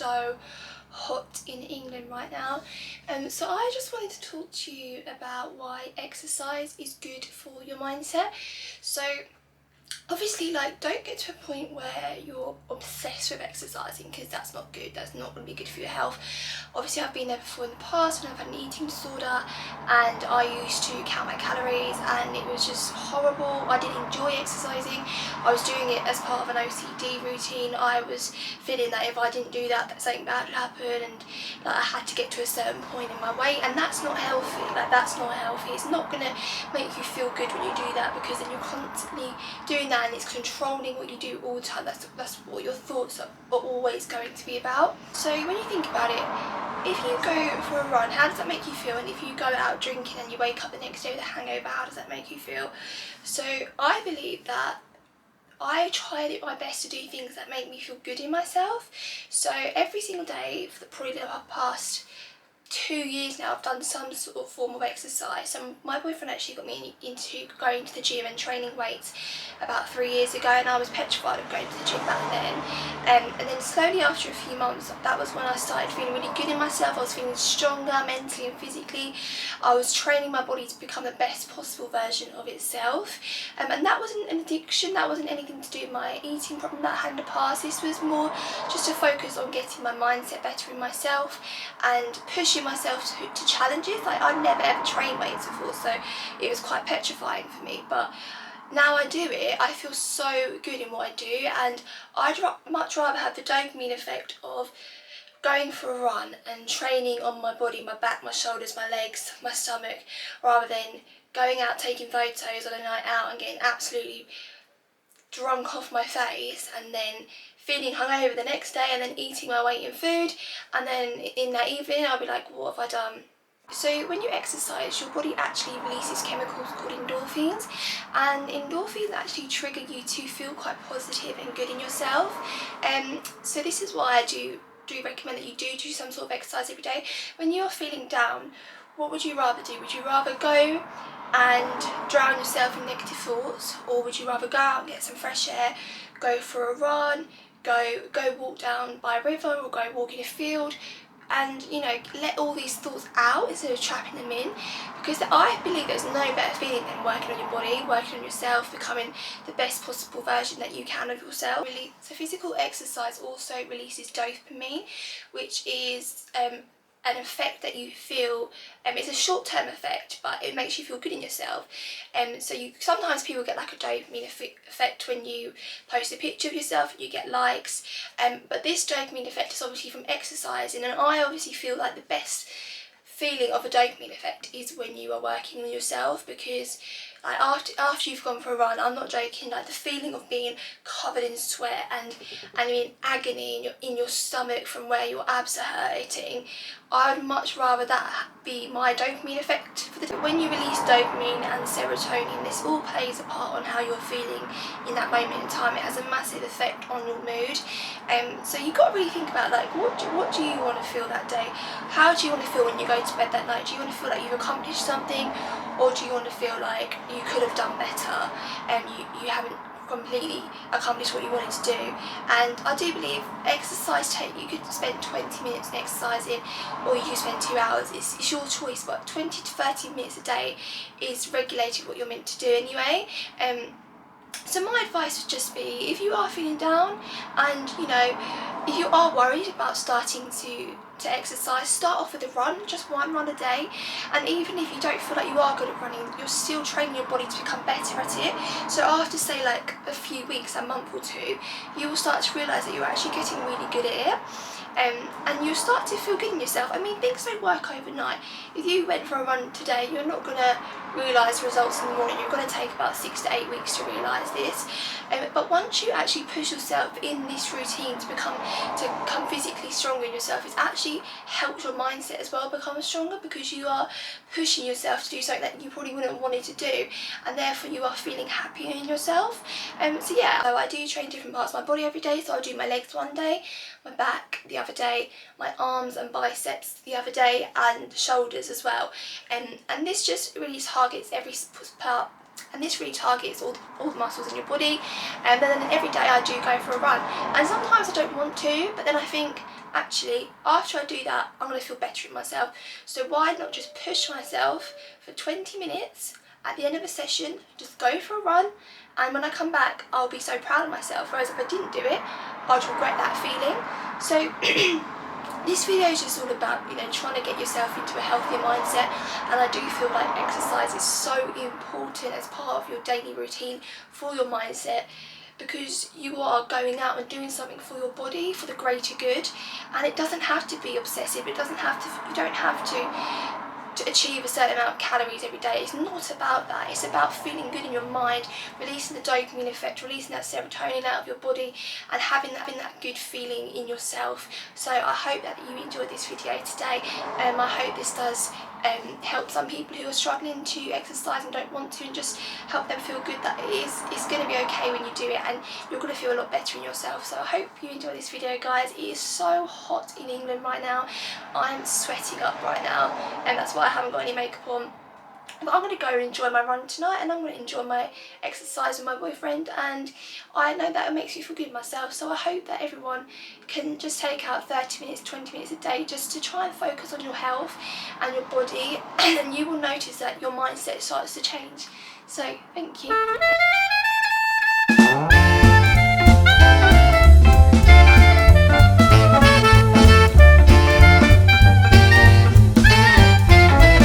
so hot in England right now. So I just wanted to talk to you about why exercise is good for your mindset. So obviously, like, don't get to a point where you're obsessed with exercising, because that's not good. That's not going to be good for your health. Obviously, I've been there before in the past when I've had an eating disorder, and I used to count my calories, and it was just horrible. I didn't enjoy exercising. I was doing it as part of an OCD routine. I was feeling that if I didn't do that, that something bad would happen, and that I had to get to a certain point in my weight, and that's not healthy. Like, that's not healthy. It's not going to make you feel good when you do that, because then you're constantly doing that, and it's controlling what you do all the time. That's what your thoughts are always going to be about. So when you think about it, if you go for a run, how does that make you feel? And if you go out drinking and you wake up the next day with a hangover, how does that make you feel? So I believe that I tried my best to do things that make me feel good in myself. So every single day for probably the past 2 years now, I've done some sort of form of exercise. So my boyfriend actually got me into going to the gym and training weights about 3 years ago, and I was petrified of going to the gym back then. And then slowly after a few months, that was when I started feeling really good in myself. I was feeling stronger mentally and physically. I was training my body to become the best possible version of itself. And that wasn't an addiction, that wasn't anything to do with my eating problem that I had in the past. This was more just to focus on getting my mindset better in myself and pushing myself to challenges. Like, I've never ever trained weights before, so it was quite petrifying for me, but now I do it, I feel so good in what I do, and I'd much rather have the dopamine effect of going for a run and training on my body, my back, my shoulders, my legs, my stomach, rather than going out taking photos on a night out and getting absolutely drunk off my face and then feeling hungover the next day and then eating my weight in food, and then in that evening I'll be like, what have I done? So when you exercise, your body actually releases chemicals called endorphins, and endorphins actually trigger you to feel quite positive and good in yourself. So this is why I do recommend that you do some sort of exercise every day. When you're feeling down, what would you rather do? Would you rather go and drown yourself in negative thoughts, or would you rather go out and get some fresh air, go for a run, go walk down by a river, or go walk in a field, and, you know, let all these thoughts out instead of trapping them in? Because I believe there's no better feeling than working on your body, working on yourself, becoming the best possible version that you can of yourself. Really, so physical exercise also releases dopamine, which is an effect that you feel, it's a short-term effect, but it makes you feel good in yourself. So sometimes people get like a dopamine effect when you post a picture of yourself and you get likes, but this dopamine effect is obviously from exercising, and I obviously feel like the best feeling of a dopamine effect is when you are working on yourself, because like after you've gone for a run, I'm not joking, like the feeling of being covered in sweat and in agony in your stomach from where your abs are hurting, I would much rather that be my dopamine effect. When you release dopamine and serotonin, this all plays a part on how you're feeling in that moment in time. It has a massive effect on your mood. So you've got to really think about, like, what do you want to feel that day? How do you want to feel when you go to bed that night? Do you want to feel like you've accomplished something, or do you want to feel like you could have done better and you haven't completely accomplished what you wanted to do? And I do believe exercise you could spend 20 minutes in exercising, or you could spend 2 hours. It's your choice, but 20 to 30 minutes a day is regulated what you're meant to do anyway. So my advice would just be, if you are feeling down and, you know, if you are worried about starting to exercise, start off with a run, just one run a day. And even if you don't feel like you are good at running, you're still training your body to become better at it. So after, say, like a few weeks, a month or two, you will start to realise that you're actually getting really good at it. And you'll start to feel good in yourself. I mean, things don't work overnight. If you went for a run today, you're not going to realise results in the morning. You're going to take about 6 to 8 weeks to realise this. But once you actually push yourself in this routine to become physically stronger in yourself, it actually helps your mindset as well become stronger, because you are pushing yourself to do something that you probably wouldn't have wanted to do, and therefore you are feeling happier in yourself. So yeah, I do train different parts of my body every day. So I'll do my legs one day, my back the other day, my arms and biceps the other day, and shoulders as well. And this just really targets every part, and this really targets all the muscles in your body. And then every day I do go for a run, and sometimes I don't want to, but then I think actually, after I do that, I'm going to feel better in myself. So why not just push myself for 20 minutes at the end of a session, just go for a run, and when I come back, I'll be so proud of myself. Whereas if I didn't do it, I'd regret that feeling. So this video is just all about, you know, trying to get yourself into a healthier mindset, and I do feel like exercise is so important as part of your daily routine for your mindset, because you are going out and doing something for your body, for the greater good, and it doesn't have to be obsessive. It doesn't have to, you don't have to achieve a certain amount of calories every day. It's not about that. It's about feeling good in your mind, releasing the dopamine effect, releasing that serotonin out of your body, and having that good feeling in yourself. So I hope that you enjoyed this video today. I hope this does help some people who are struggling to exercise and don't want to, and just help them feel good that it's going to be okay when you do it, and you're going to feel a lot better in yourself. So I hope you enjoyed this video, guys. It is so hot in England right now. I'm sweating up right now, and that's why I haven't got any makeup on. But I'm going to go and enjoy my run tonight, and I'm going to enjoy my exercise with my boyfriend, and I know that it makes me feel good myself. So I hope that everyone can just take out 30 minutes, 20 minutes a day just to try and focus on your health and your body, and then you will notice that your mindset starts to change. So thank you.